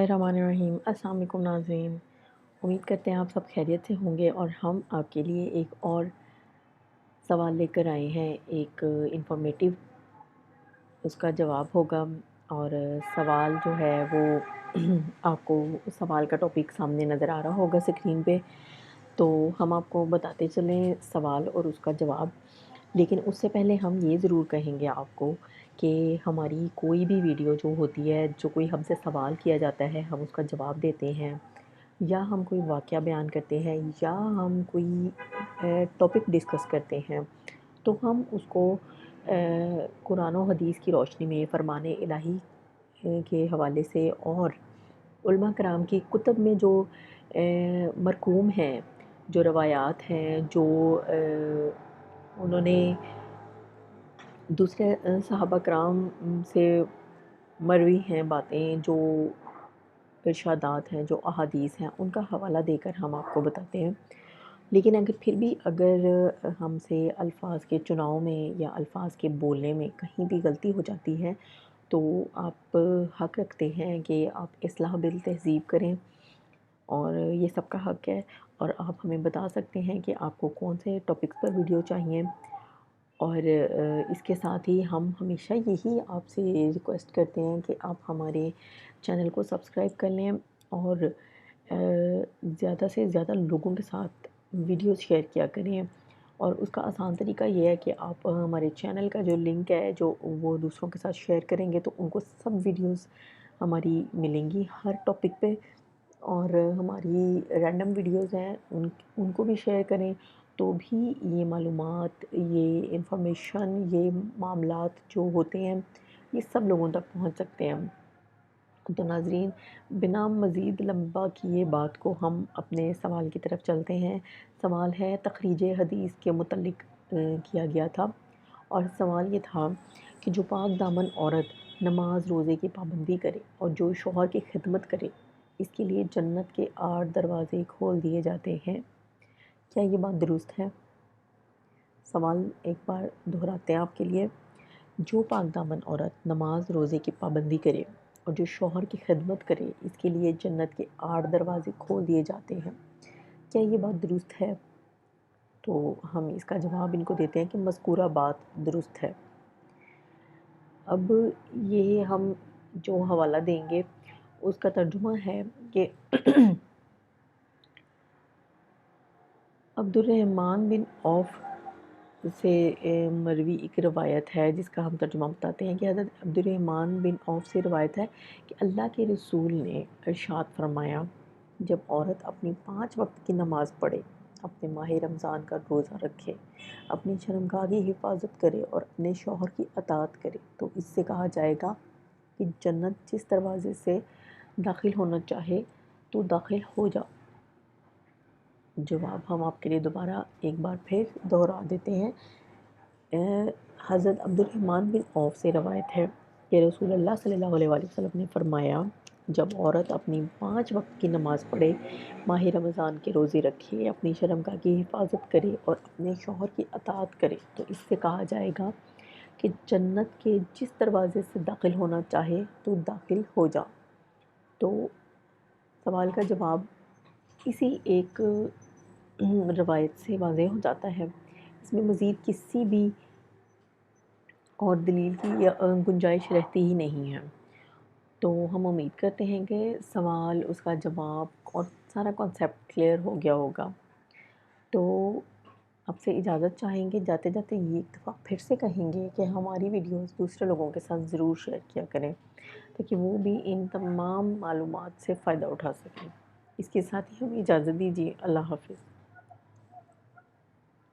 बिस्मिल्लाहिर्रहमानिर्रहीम। अस्सलाम वालेकुम नाज़रीन, उम्मीद करते हैं आप सब खैरियत से होंगे और हम आपके लिए एक और सवाल लेकर आए हैं। एक इंफॉर्मेटिव उसका जवाब होगा और सवाल जो है वो आपको सवाल का टॉपिक सामने नज़र आ रहा होगा स्क्रीन पे, तो हम आपको बताते चलें सवाल और उसका जवाब। लेकिन उससे पहले हम ये ज़रूर कहेंगे आपको कि हमारी कोई भी वीडियो जो होती है, जो कोई हमसे सवाल किया जाता है, हम उसका जवाब देते हैं या हम कोई वाक़या बयान करते हैं या हम कोई टॉपिक डिस्कस करते हैं, तो हम उसको कुरान और हदीस की रोशनी में फ़रमाने इलाही के हवाले से और उलमा कराम की कुतुब में जो मरकूम हैं, जो रवायात हैं, जो उन्होंने दूसरे सहाबा कराम से मरवी हैं बातें, जो इरशादात हैं, जो अहादीस हैं, उनका हवाला देकर हम आपको बताते हैं। लेकिन अगर फिर भी अगर हमसे अल्फाज के चुनाव में या अल्फाज के बोलने में कहीं भी गलती हो जाती है, तो आप हक़ रखते हैं कि आप इस्लाह बिल तहज़ीब करें और ये सबका हक़ है। और आप हमें बता सकते हैं कि आपको कौन से टॉपिक्स पर वीडियो चाहिए। और इसके साथ ही हम हमेशा यही आपसे रिक्वेस्ट करते हैं कि आप हमारे चैनल को सब्सक्राइब कर लें और ज़्यादा से ज़्यादा लोगों के साथ वीडियो शेयर किया करें। और उसका आसान तरीका ये है कि आप हमारे चैनल का जो लिंक है, जो वो दूसरों के साथ शेयर करेंगे तो उनको सब वीडियोस हमारी मिलेंगी हर टॉपिक पे। और हमारी रैंडम वीडियोस हैं उनको भी शेयर करें, तो भी ये मालूमात, ये इंफॉर्मेशन, ये मामलात जो होते हैं, ये सब लोगों तक पहुंच सकते हैं। तो नाज़रीन, बिना मज़ीद लंबा किए बात को हम अपने सवाल की तरफ चलते हैं। सवाल है तख़रीज हदीस के मुतल्लिक़ किया गया था और सवाल ये था कि जो पाक दामन औरत नमाज रोज़े की पाबंदी करे और जो शौहर की खिदमत करे, इसके लिए जन्नत के 8 दरवाज़े खोल दिए जाते हैं। क्या ये बात दुरुस्त है? सवाल एक बार दोहराते हैं आपके लिए। जो पाक दामन औरत नमाज रोज़े की पाबंदी करे और जो शौहर की खिदमत करे, इसके लिए जन्नत के 8 दरवाज़े खोल दिए जाते हैं। क्या ये बात दुरुस्त है? तो हम इसका जवाब इनको देते हैं कि मज़कूरा बात दुरुस्त है। अब ये हम जो हवाला देंगे उसका तर्जुमा है कि अब्दुर्रहमान बिन औफ़ से मरवी एक रवायत है जिसका हम तर्जुमा बताते हैं कि हज़रत अब्दुर्रहमान बिन औफ़ से रवायत है कि अल्लाह के रसूल ने इरशाद फरमाया, जब औरत अपनी 5 वक्त की नमाज़ पढ़े, अपने माह रमज़ान का रोज़ा रखे, अपनी शर्मगाह की हिफाजत करे और अपने शौहर की अताअत करे, तो इससे कहा जाएगा कि जन्नत जिस दरवाज़े से दाखिल होना चाहे तो दाखिल हो जा। जवाब हम आपके लिए दोबारा एक बार फिर दोहरा देते हैं। हज़रत अब्दुर्रहमान बिन औफ़ से रवायत है कि रसूलुल्लाह सल्लल्लाहु अलैहि वसल्लम ने फरमाया, जब औरत अपनी 5 वक्त की नमाज़ पढ़े, माह रमज़ान के रोज़े रखे, अपनी शर्मगाह की हिफाजत करे और अपने शौहर की अताअत करे, तो इससे कहा जाएगा कि जन्नत के जिस दरवाज़े से दाखिल होना चाहे तो दाखिल हो जा। तो सवाल का जवाब इसी एक रवायत से वाज़ेह हो जाता है। इसमें मज़ीद किसी भी और दलील की या गुंजाइश रहती ही नहीं है। तो हम उम्मीद करते हैं कि सवाल, उसका जवाब और सारा कॉन्सेप्ट क्लियर हो गया होगा। तो आपसे इजाज़त चाहेंगे, जाते जाते ये एक दफ़ा फिर से कहेंगे कि हमारी वीडियोस दूसरे लोगों के साथ ज़रूर शेयर किया करें ताकि वो भी इन तमाम मालूमात से फ़ायदा उठा सकें। इसके साथ ही हमें इजाज़त दीजिए। अल्लाह हाफ़िज़।